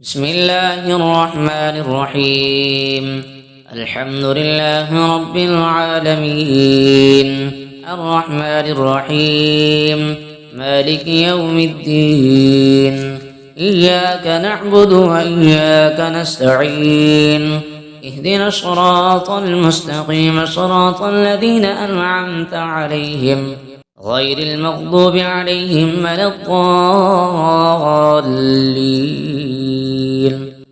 بسم الله الرحمن الرحيم. الحمد لله رب العالمين الرحمن الرحيم مالك يوم الدين. إياك نعبد وإياك نستعين. اهدنا الصراط المستقيم صراط الذين أنعمت عليهم غير المغضوب عليهم ولا الضالين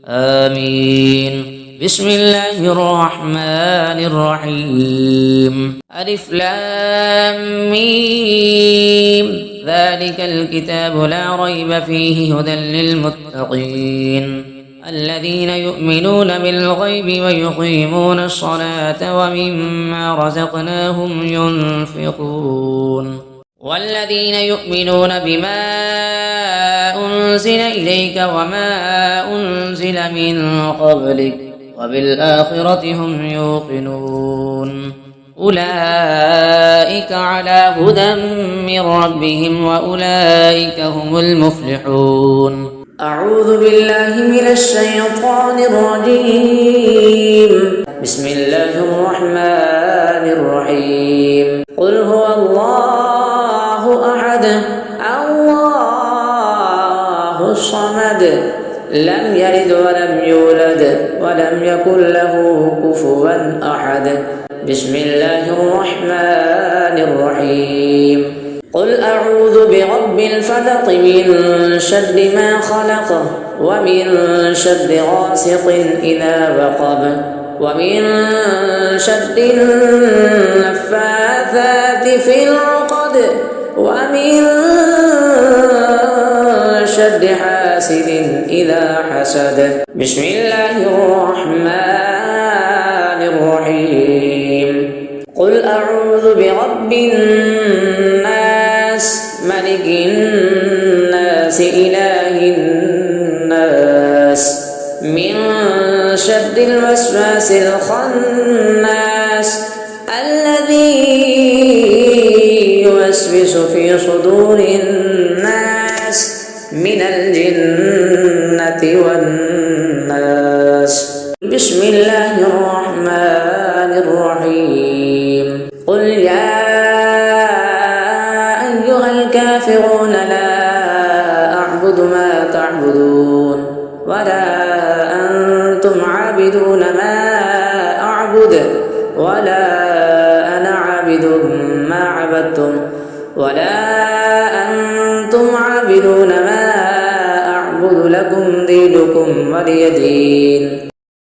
آمين. بسم الله الرحمن الرحيم. ألف لام ميم ذلك الكتاب لا ريب فيه هدى للمتقين الذين يؤمنون بالغيب ويقيمون الصلاة ومما رزقناهم ينفقون والذين يؤمنون بما أنزل إليك وما أنزل من قبلك وبالآخرة هم يوقنون أولئك على هدى من ربهم وأولئك هم المفلحون. أعوذ بالله من الشيطان الرجيم. بسم الله الرحمن الرحيم. قل هو الله أحد الله الصمد لم يلد ولم يولد ولم يكن له كفوا أحد. بسم الله الرحمن الرحيم. قل أعوذ برب الفلق من شر ما خلق ومن شر غاسق إذا وقب ومن شر النفاثات في العقد ومن شر حاسد إذا حسد. بسم الله الرحمن الرحيم. قل أعوذ برب الناس ملك الناس إله الناس من شر الوسواس الخناس الذي يوسوس في صدور الناس من الجنة والناس. بسم الله الرحمن الرحيم. قل يا أيها الكافرون لا أعبد ما تعبدون ولا أنتم عابدون ما أعبد ولا أنا عابد ما عبدتم ولا أنتم عابدون ما أعبد لكم دينكم ولي دين.